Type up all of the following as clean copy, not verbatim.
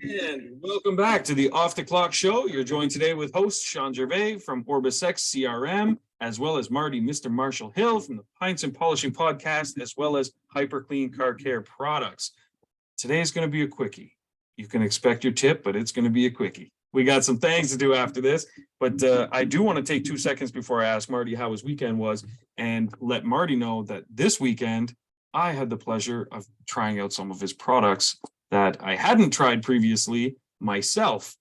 And welcome back to the Off the Clock Show. You're joined today with host Shawn Gervais from OrbisX CRM, as well as Marty, Mr. Marshall Hill from the Pints and Polishing Podcast, as well as hyperClean Car Care Products. Today is going to be a quickie. You can expect your tip, but it's going to be a quickie. We got some things to do after this, but I do want to take 2 seconds before I ask Marty how his weekend was and let Marty know that this weekend I had the pleasure of trying out some of his products that I hadn't tried previously myself.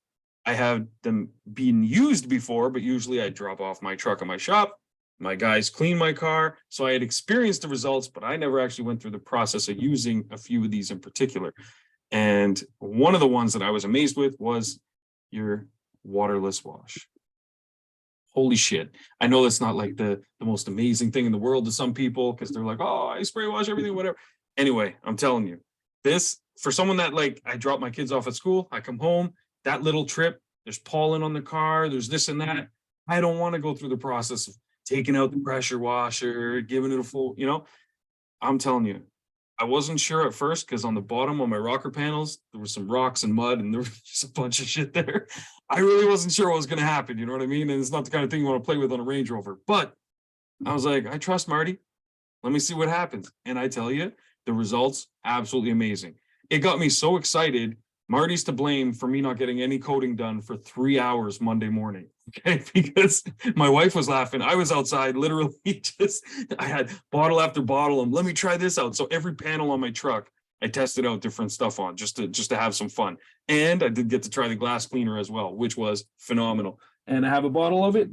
I had them being used before, but usually I drop off my truck at my shop. My guys clean my car. So I had experienced the results, but I never actually went through the process of using a few of these in particular. And one of the ones that I was amazed with was your waterless wash. Holy shit. I know that's not like the most amazing thing in the world to some people because they're like, oh, I spray wash everything, whatever. Anyway, I'm telling you, this, for someone that like, I drop my kids off at school, I come home, that little trip, there's pollen on the car, there's this and that. I don't want to go through the process of taking out the pressure washer, giving it a full, I'm telling you, I wasn't sure at first because on the bottom of my rocker panels, there was some rocks and mud and there was just a bunch of shit there. I really wasn't sure what was going to happen. You know what I mean? And it's not the kind of thing you want to play with on a Range Rover. But I was like, I trust Marty. Let me see what happens. And I tell you, the results, absolutely amazing. It got me so excited. Marty's to blame for me not getting any coating done for 3 hours Monday morning. Okay, because my wife was laughing. I was outside literally I had bottle after bottle and let me try this out. So every panel on my truck, I tested out different stuff on just to have some fun. And I did get to try the glass cleaner as well, which was phenomenal. And I have a bottle of it.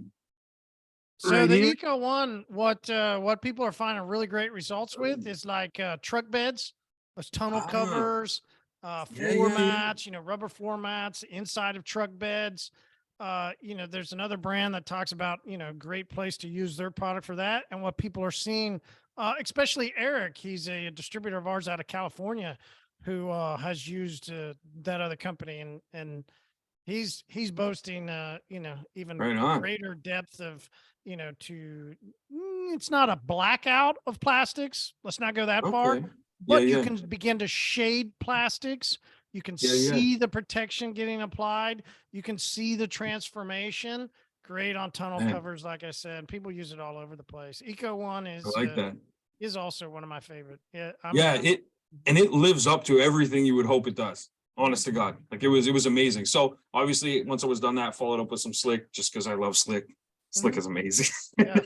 So right the here. Eco One, what people are finding really great results with is like truck beds, those tonneau covers, floor mats, rubber floor mats inside of truck beds. There's another brand that talks about, great place to use their product for that. And what people are seeing, especially Eric, he's a distributor of ours out of California who has used that other company and he's boasting, even greater depth of, it's not a blackout of plastics. Let's not go that far, but you can begin to shade plastics. You can see the protection getting applied. You can see the transformation. Great on tunnel covers, like I said. People use it all over the place. Eco One is also one of my favorite. It lives up to everything you would hope it does. Honest to God, like it was amazing. So obviously, once I was done that, followed up with some Slick, just because I love Slick. Slick is amazing. Yeah,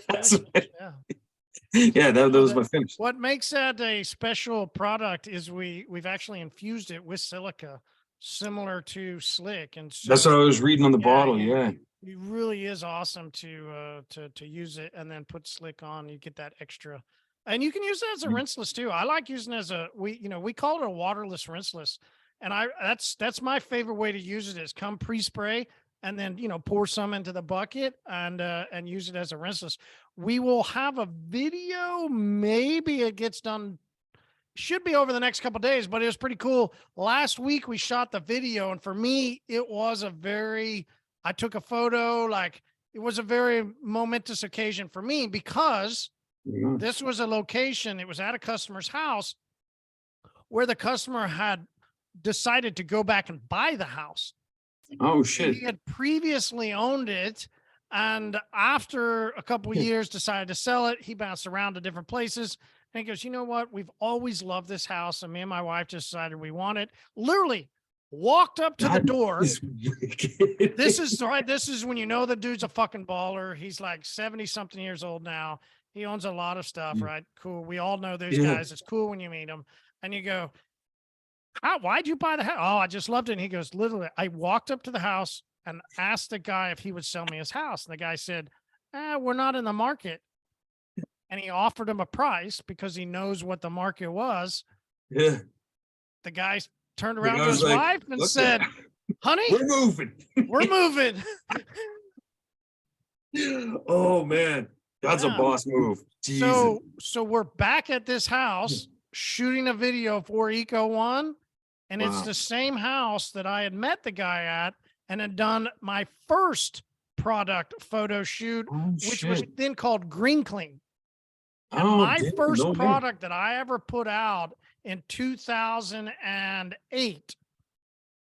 that was my finish. What makes that a special product is we've actually infused it with silica, similar to Slick, and so that's what I was reading on the bottle. Yeah, it really is awesome to use it and then put Slick on. You get that extra, and you can use it as a rinseless too. I like using it as we call it a waterless rinseless, and that's my favorite way to use it is come pre-spray. And then, pour some into the bucket and use it as a rinseless. We will have a video. Maybe it gets done. Should be over the next couple of days, but it was pretty cool. Last week we shot the video, and for me, it was I took a photo. Like it was a very momentous occasion for me because this was a location. It was at a customer's house where the customer had decided to go back and buy the house. Oh shit. He had previously owned it, and after a couple of years decided to sell it. He bounced around to different places and he goes, you know what? We've always loved this house, and me and my wife just decided we want it. Literally walked up to the door. This is when you know the dude's a fucking baller. He's like 70 something years old now. He owns a lot of stuff, right? Cool. We all know those guys. It's cool when you meet them and you go, why'd you buy the house? Oh, I just loved it. And he goes, literally, I walked up to the house and asked the guy if he would sell me his house. And the guy said, we're not in the market. And he offered him a price because he knows what the market was. Yeah. The guy turned around to his wife and said, honey, we're moving. We're moving. Oh man. That's a boss move. Jesus. So we're back at this house shooting a video for Eco One. And it's the same house that I had met the guy at and had done my first product photo shoot, which was then called Green Clean. And my first product that I ever put out in 2008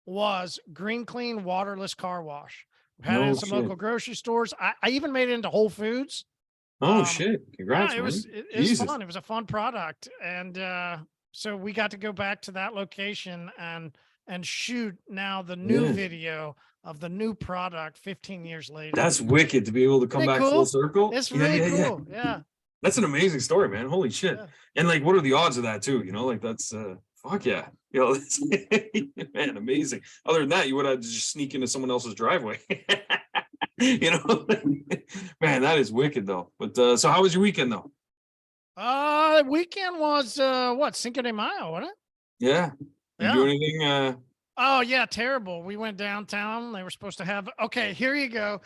was Green Clean waterless car wash. We had it No in some shit. local grocery stores. I even made it into Whole Foods. Oh Um, shit. yeah, Congrats, it man. was it was Jesus. fun. It was a fun product, and so we got to go back to that location and shoot now the new Yeah. video of the new product 15 years later. That's wicked to be able to come Isn't it back full cool? circle. It's Yeah, really yeah, yeah. cool. Yeah, That's an amazing story, man. Holy shit. yeah. And like, what are the odds of that too? You know, like that's fuck yeah. You know, that's, man, amazing. Other than that, you would have to just sneak into someone else's driveway. You know, man, that is wicked though. But so how was your weekend though? Weekend was what, Cinco de Mayo, wasn't it? Yeah. You do Yeah. anything? Oh yeah, terrible. We went downtown. They were supposed to have. Okay, here you go.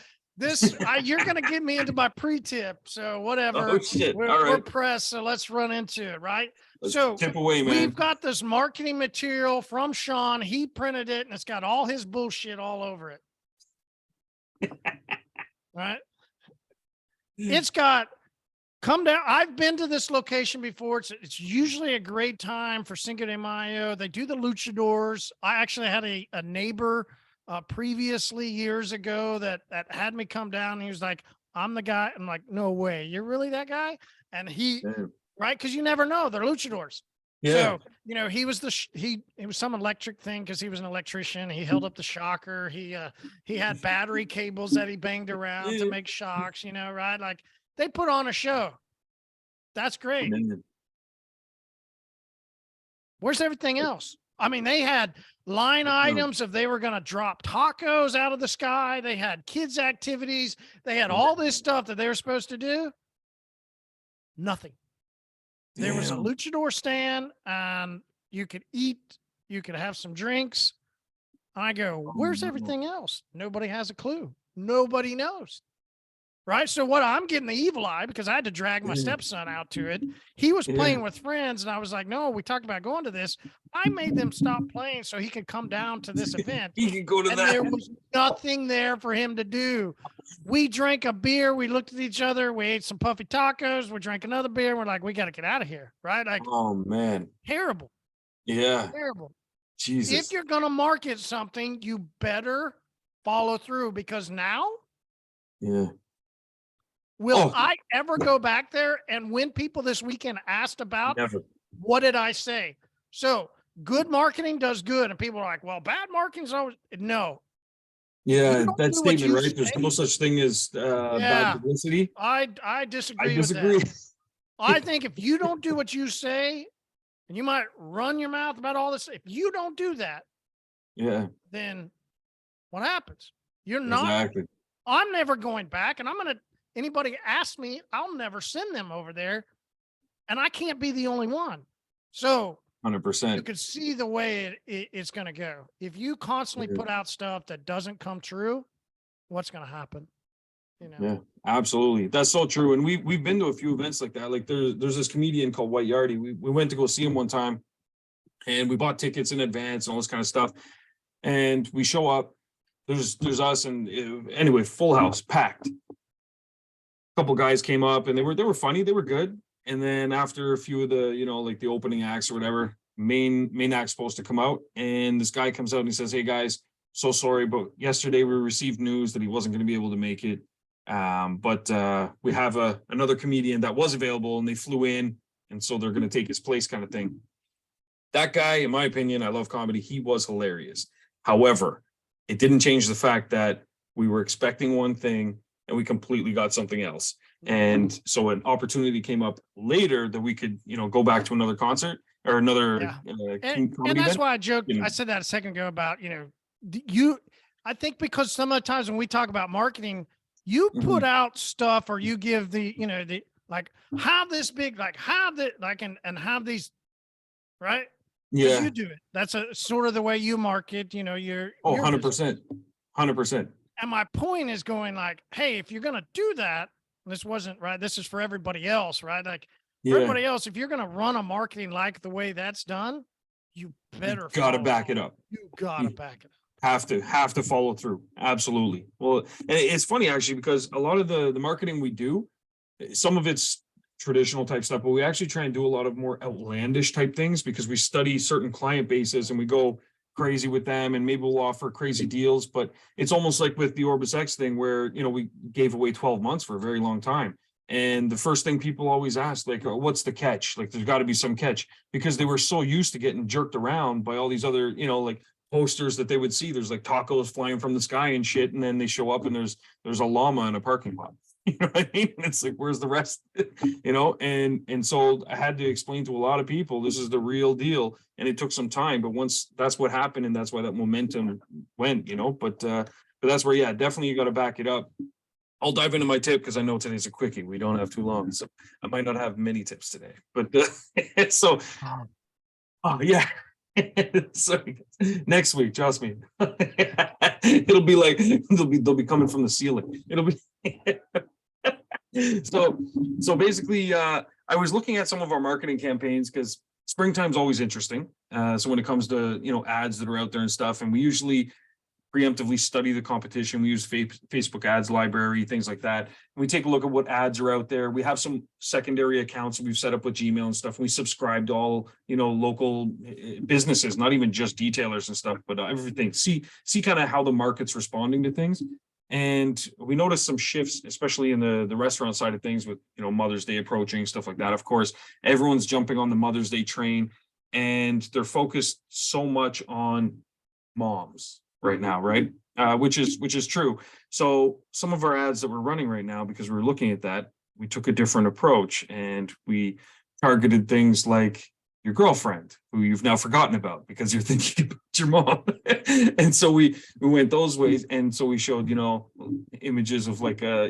You're gonna get me into my pre-tip, so whatever. Oh shit. We're, All we're right. pressed, so let's run into it, right? Let's So tip away, man. we've got this marketing material from Shawn. He printed it, and it's got all his bullshit all over it. Right? It's got come down. I've been to this location before. It's usually a great time for Cinco de Mayo. They do the luchadors. I actually had a neighbor previously years ago that had me come down. And he was like, "I'm the guy." I'm like, "No way, you're really that guy?" And he, Damn. right? Because you never know. They're luchadors. Yeah. So, he was it was some electric thing because he was an electrician. He held up the shocker. He had battery cables that he banged around to make shocks, right? Like they put on a show. That's great. Where's everything else? I mean, they had line items if they were going to drop tacos out of the sky. They had kids' activities. They had all this stuff that they were supposed to do. Nothing. There was a luchador stand, and you could eat, you could have some drinks. I go, where's everything else? Nobody has a clue. Nobody knows. Right. So what, I'm getting the evil eye because I had to drag my stepson out to it. He was playing with friends, and I was like, no, we talked about going to this. I made them stop playing so he could come down to this event. He could go to And that. there was nothing there for him to do. We drank a beer. We looked at each other. We ate some puffy tacos. We drank another beer. And we're like, we got to get out of here. Right. Like, Oh man. terrible. Yeah. Terrible. Jesus. If you're going to market something, you better follow through, because now, Yeah. will I ever go back there? And when people this weekend asked about, Never. what did I say? So good marketing does good. And people are like, well, bad marketing's always, no. Yeah, don't that do what statement, you right? There's say. no such thing as bad publicity. I disagree I with disagree. that. I think if you don't do what you say, and you might run your mouth about all this, if you don't do that, Yeah, then what happens? You're not, exactly. I'm never going back, and anybody asks me, I'll never send them over there, and I can't be the only one. So 100%. you could see the way it's going to go. If you constantly put out stuff that doesn't come true, what's going to happen? Yeah, absolutely. That's so true. And we've been to a few events like that. Like there's this comedian called White Yardie. We went to go see him one time, and we bought tickets in advance and all this kind of stuff. And we show up. There's us, and anyway, full house, packed. A couple guys came up, and they were funny. They were good. And then after a few of the, like the opening acts or whatever, main act's supposed to come out, and this guy comes out and he says, "Hey guys, so sorry, but yesterday we received news that he wasn't going to be able to make it. But we have another comedian that was available, and they flew in, and so they're going to take his place," kind of thing. That guy, in my opinion, I love comedy. He was hilarious. However, it didn't change the fact that we were expecting one thing and we completely got something else. And so an opportunity came up later that we could, go back to another concert or another and that's event. why I joked. I said that a second ago about, I think because some of the times when we talk about marketing, you put out stuff, or you give the like, have this big, like have that, like, and have these, right? Yeah. You do it. That's a sort of the way you market, you're 100%. 100%. And my point is going like, hey, if you're going to do that, this wasn't right. This is for everybody else, right? Like for everybody else, if you're going to run a marketing like the way that's done, you better got to back it up. You got to back it up. Have to follow through. Absolutely. Well, and it's funny actually, because a lot of the marketing we do, some of it's traditional type stuff, but we actually try and do a lot of more outlandish type things because we study certain client bases and we go, crazy with them and maybe we'll offer crazy deals. But it's almost like with the OrbisX thing where, we gave away 12 months for a very long time. And the first thing people always ask, like, oh, what's the catch? Like, there's got to be some catch, because they were so used to getting jerked around by all these other, like posters that they would see. There's like tacos flying from the sky and shit. And then they show up and there's a llama in a parking lot. You know what I mean? And it's like, where's the rest? And so I had to explain to a lot of people, this is the real deal. And it took some time, but once that's what happened, and that's why that momentum went, but that's where, yeah, definitely you got to back it up. I'll dive into my tip because I know today's a quickie. We don't have too long, so I might not have many tips today. But so, yeah. So next week, trust me, it'll be like they'll be coming from the ceiling. It'll be so basically, I was looking at some of our marketing campaigns because springtime's always interesting. So when it comes to ads that are out there and stuff, and we usually preemptively study the competition. We use Facebook ads library, things like that. And we take a look at what ads are out there. We have some secondary accounts that we've set up with Gmail and stuff. We subscribe to all, local businesses, not even just detailers and stuff, but everything. See kind of how the market's responding to things. And we noticed some shifts, especially in the restaurant side of things with, Mother's Day approaching, stuff like that. Of course, everyone's jumping on the Mother's Day train and they're focused so much on moms right now, right? Which is true. So some of our ads that we're running right now, because we're looking at that, we took a different approach and we targeted things like your girlfriend, who you've now forgotten about because you're thinking about your mom. And so we went those ways. And so we showed, images of like a,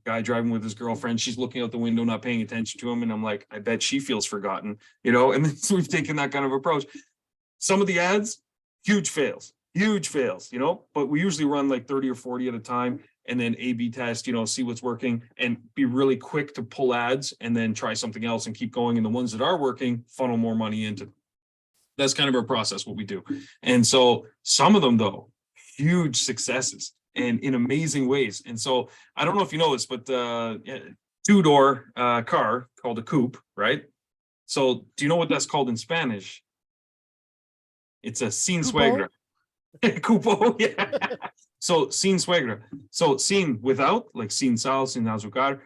guy driving with his girlfriend. She's looking out the window, not paying attention to him. And I'm like, I bet she feels forgotten, and then so we've taken that kind of approach. Some of the ads, huge fails, but we usually run like 30 or 40 at a time and then A/B test, see what's working and be really quick to pull ads and then try something else and keep going. And the ones that are working, funnel more money into them. That's kind of our process, what we do. And so some of them, though, huge successes and in amazing ways. And so I don't know if you know this, but two-door car called a coupe, right? So do you know what that's called in Spanish? It's a sin suegra. Cupo, yeah. So sin suegra. So sin without, like sin sal, sin azúcar.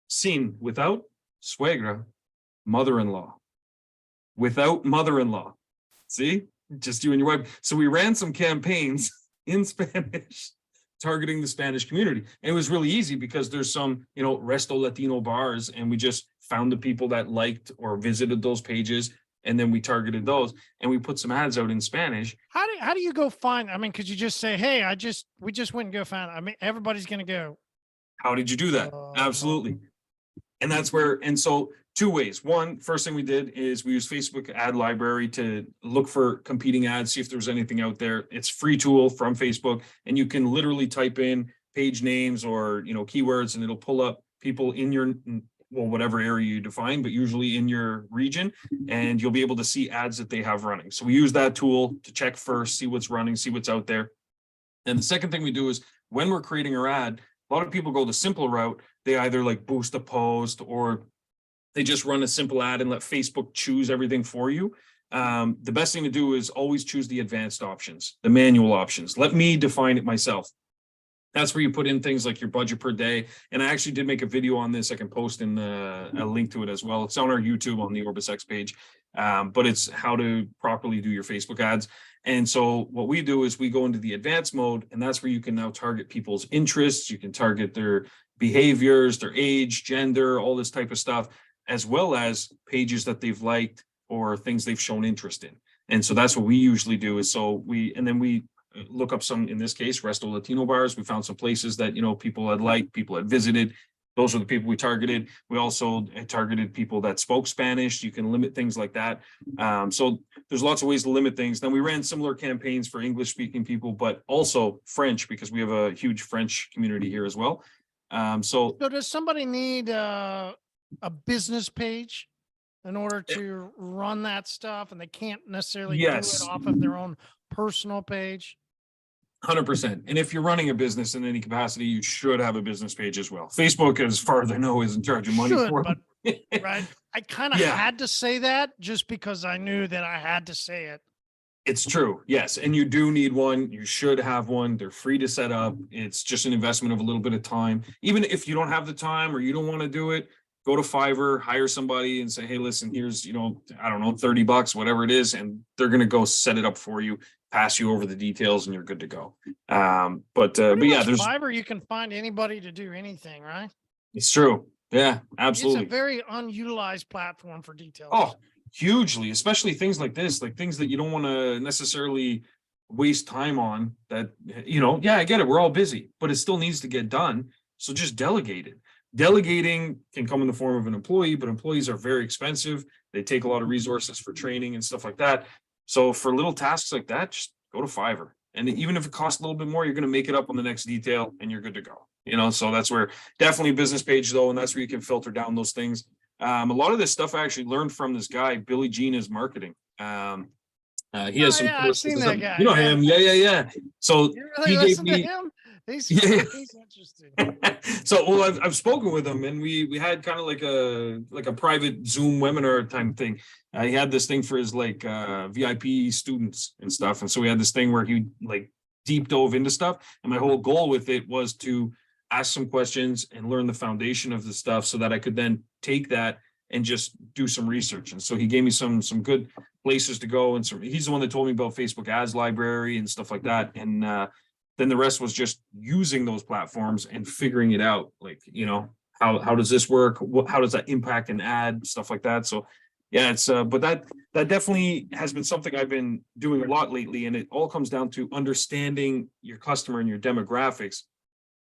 Sin without, suegra, mother-in-law. Without mother-in-law. See? Just you and your wife. So we ran some campaigns in Spanish targeting the Spanish community. And it was really easy because there's some, Resto Latino bars, and we just found the people that liked or visited those pages. And then we targeted those and we put some ads out in Spanish. How do you go find? I mean, could you just say, hey, we just went and go find, I mean, everybody's going to go. How did you do that? Absolutely. And that's where, and so 2 ways. One, first thing we did is we used Facebook ad library to look for competing ads, see if there's anything out there. It's a free tool from Facebook, and you can literally type in page names or, keywords, and it'll pull up people in your, whatever area you define, but usually in your region, and you'll be able to see ads that they have running. So we use that tool to check first, see what's running, see what's out there. And the second thing we do is when we're creating our ad, a lot of people go the simple route. They either like boost a post or they just run a simple ad and let Facebook choose everything for you. The best thing to do is always choose the advanced options, the manual options. Let me define it myself. That's where you put in things like your budget per day. And I actually did make a video on this. I can post in a link to it as well. It's on our YouTube on the OrbisX page, but it's how to properly do your Facebook ads. And so what we do is we go into the advanced mode, and that's where you can now target people's interests. You can target their behaviors, their age, gender, all this type of stuff, as well as pages that they've liked or things they've shown interest in. And so that's what we usually do is we look up some, in this case, Resto Latino bars. We found some places that, people had liked, people had visited. Those are the people we targeted. We also targeted people that spoke Spanish. You can limit things like that. So there's lots of ways to limit things. Then we ran similar campaigns for English speaking people, but also French, because we have a huge French community here as well. So does somebody need a business page in order to run that stuff, and they can't necessarily do it off of their own personal page? 100%. And if you're running a business in any capacity, you should have a business page as well. Facebook, as far as I know, isn't charging money for it. Right. I kind of had to say that just because I knew that I had to say it. It's true. Yes. And you do need one. You should have one. They're free to set up. It's just an investment of a little bit of time. Even if you don't have the time or you don't want to do it, go to Fiverr, hire somebody and say, hey, listen, here's, I don't know, $30, whatever it is. And they're going to go set it up for you, pass you over the details, and you're good to go. But yeah, there's Fiverr, you can find anybody to do anything, right? it's true. Yeah, absolutely. It's a very unutilized platform for details. Oh, hugely, especially things like this, like things that you don't want to necessarily waste time on that, yeah, I get it. We're all busy, but it still needs to get done. So just delegate it. Delegating can come in the form of an employee, but employees are very expensive. They take a lot of resources for training and stuff like that. So for little tasks like that, just go to Fiverr. And even if it costs a little bit more, you're going to make it up on the next detail and you're good to go. So that's where definitely business page though. And that's where you can filter down those things. A lot of this stuff I actually learned from this guy, Billy Jean is marketing. He has some I've seen that guy. You know him. Yeah. So you really he listen gave me to him? He's interesting. So well, I've spoken with him and we had kind of like a private Zoom webinar type thing. He had this thing for his like VIP students and stuff. And so we had this thing where he like deep dove into stuff. And my whole goal with it was to ask some questions and learn the foundation of the stuff so that I could then take that and just do some research. And so he gave me some good places to go. And he's the one that told me about Facebook ads library and stuff like that. And then the rest was just using those platforms and figuring it out. Like, how does this work? How does that impact an ad? Stuff like that. So yeah, it's but that definitely has been something I've been doing a lot lately. And it all comes down to understanding your customer and your demographics.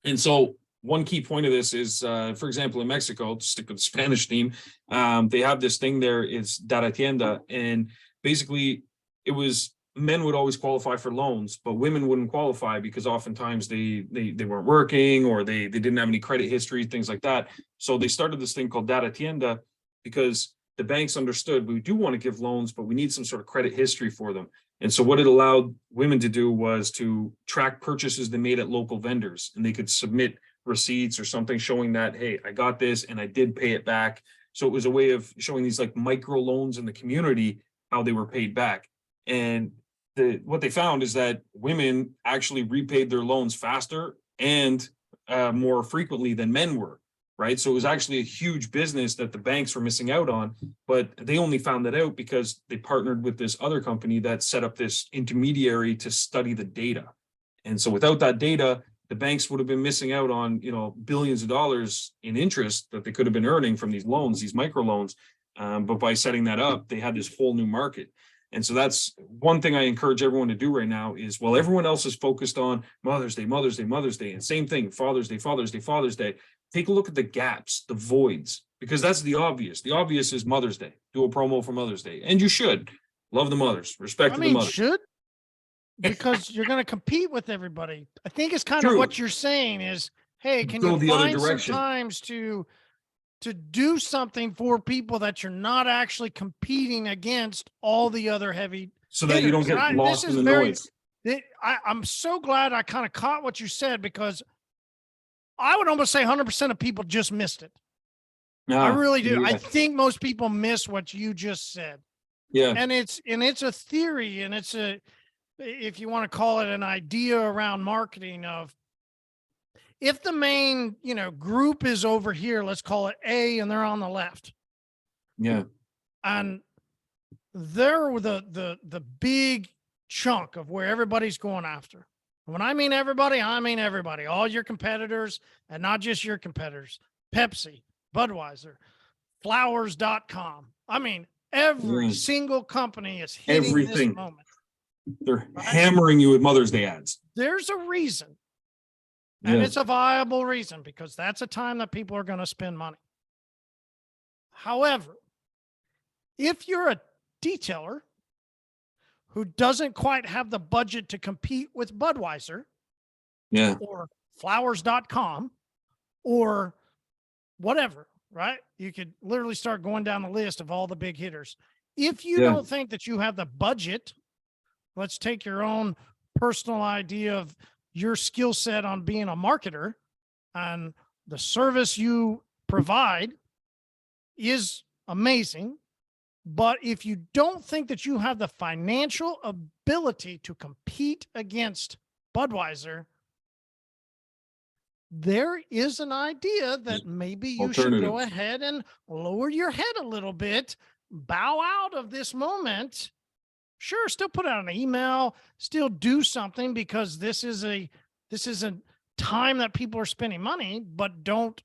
And so one key point of this is, for example, in Mexico, to stick with the Spanish theme, they have this thing there, it's data tienda. And basically it was men would always qualify for loans, but women wouldn't qualify because oftentimes they weren't working or they didn't have any credit history, things like that. So they started this thing called data tienda because the banks understood we do want to give loans, but we need some sort of credit history for them. And so what it allowed women to do was to track purchases they made at local vendors, and they could submit receipts or something showing that, hey, I got this and I did pay it back. So it was a way of showing these like micro loans in the community, how they were paid back. And what they found is that women actually repaid their loans faster and more frequently than men were. Right. So it was actually a huge business that the banks were missing out on, but they only found that out because they partnered with this other company that set up this intermediary to study the data. And so without that data, the banks would have been missing out on, billions of dollars in interest that they could have been earning from these loans, these micro loans. But by setting that up, they had this whole new market. And so that's one thing I encourage everyone to do right now is, while everyone else is focused on Mother's Day, and same thing, Father's Day, take a look at the gaps, the voids, because that's the obvious. The obvious is Mother's Day. Do a promo for Mother's Day. And you should love the mothers, respect the mothers. Should, because you're going to compete with everybody. I think it's kind of what you're saying is, hey, can you find some times to do something for people that you're not actually competing against all the other heavy so that you don't get lost in the noise. I'm so glad I kind of caught what you said, because I would almost say 100% of people just missed it. I really do. Yeah. I think most people miss what you just said. Yeah. And it's a theory, and it's if you want to call it an idea around marketing of, if the main, group is over here, let's call it A, and they're on the left. Yeah. And they're the big chunk of where everybody's going after. When I mean everybody, all your competitors, and not just your competitors, Pepsi, Budweiser, flowers.com. I mean, every single company is hitting this moment. They're hammering you with Mother's Day ads. There's a reason. And it's a viable reason, because that's a time that people are going to spend money. However, if you're a detailer who doesn't quite have the budget to compete with Budweiser, or flowers.com, or whatever, right? You could literally start going down the list of all the big hitters. If you don't think that you have the budget, let's take your own personal idea of your skill set on being a marketer, and the service you provide is amazing, But if you don't think that you have the financial ability to compete against Budweiser, there is an idea that maybe you should go ahead and lower your head a little bit, bow out of this moment. Sure, still put out an email, still do something, because this is a time that people are spending money, but don't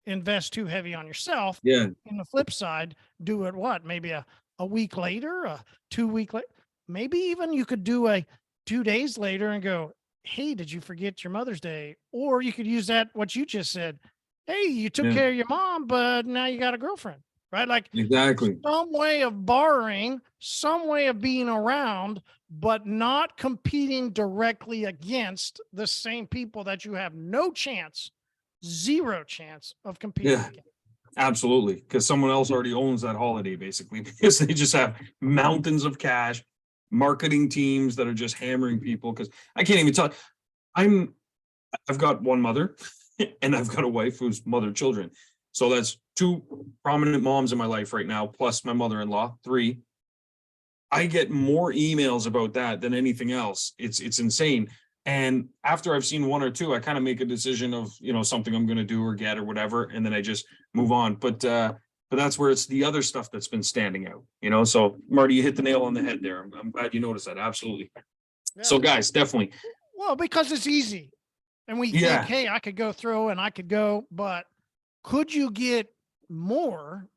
invest too heavy on yourself. Yeah. In the flip side, do it maybe a week later, a 2 week later, maybe even you could do a 2 days later and go, hey, did you forget your Mother's Day? Or you could use that, what you just said. Hey, you took care of your mom, but now you got a girlfriend, right? Like, exactly, some way of borrowing, some way of being around, but not competing directly against the same people that you have no chance, zero chance of competing against. Absolutely, because someone else already owns that holiday, basically, because they just have mountains of cash, marketing teams that are just hammering people. Because I can't even tell. I've got one mother, and I've got a wife who's mothered children. So that's 2 prominent moms in my life right now, plus my mother-in-law, 3. I get more emails about that than anything else. It's insane. And after I've seen 1 or 2, I kind of make a decision of, something I'm going to do or get or whatever, and then I just move on. But that's where it's the other stuff that's been standing out, So Marty, you hit the nail on the head there. I'm glad you noticed that. Absolutely. Yeah. So guys, definitely. Well, because it's easy, and we think, hey, I could go through and I could go, but could you get more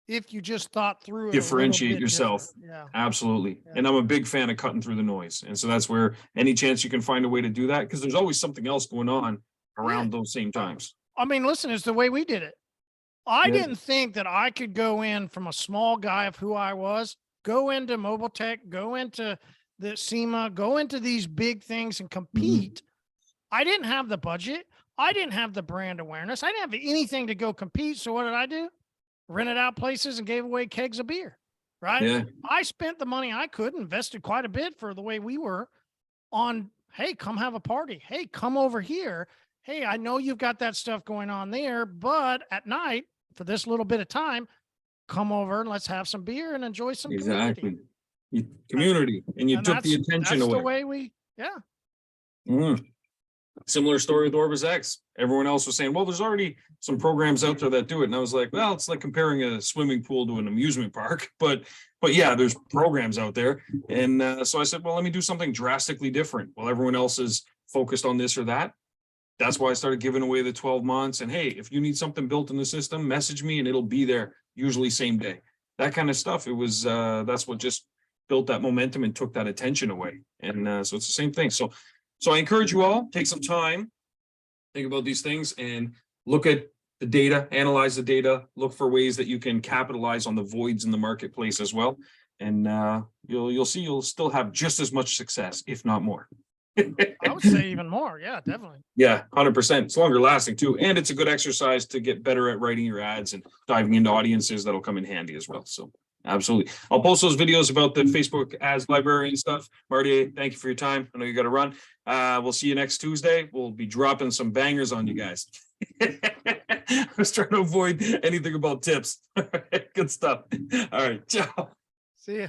if you just thought through it? Differentiate yourself. Yeah, absolutely. Yeah. And I'm a big fan of cutting through the noise. And so that's where any chance you can find a way to do that, because there's always something else going on around those same times. I mean, listen, it's the way we did it. I didn't think that I could go in from a small guy of who I was, go into mobile tech, go into the SEMA, go into these big things and compete. I didn't have the budget. I didn't have the brand awareness. I didn't have anything to go compete. So what did I do? Rented out places and gave away kegs of beer, right? Yeah. I spent the money I could, invested quite a bit for the way we were on, hey, come have a party. Hey, come over here. Hey, I know you've got that stuff going on there, but at night, for this little bit of time, come over and let's have some beer and enjoy some community. And you took the attention away. That's the way we, Similar story with OrbisX. Everyone else was saying, well, there's already some programs out there that do it. And I was like, well, it's like comparing a swimming pool to an amusement park. But yeah, there's programs out there. And so I said, well, let me do something drastically different. While everyone else is focused on this or that. That's why I started giving away the 12 months. And hey, if you need something built in the system, message me and it'll be there, usually same day. That kind of stuff. It was, that's what just built that momentum and took that attention away. And so it's the same thing. So I encourage you all, take some time, think about these things and look at the data, analyze the data, look for ways that you can capitalize on the voids in the marketplace as well. And you'll see you'll still have just as much success, if not more. I would say even more. Yeah, definitely. Yeah, 100%. It's longer lasting too. And it's a good exercise to get better at writing your ads and diving into audiences that'll come in handy as well. So absolutely. I'll post those videos about the Facebook ads library and stuff. Marty, thank you for your time. I know you got to run. We'll see you next Tuesday. We'll be dropping some bangers on you guys. I was trying to avoid anything about tips. Good stuff. All right. Ciao. See ya.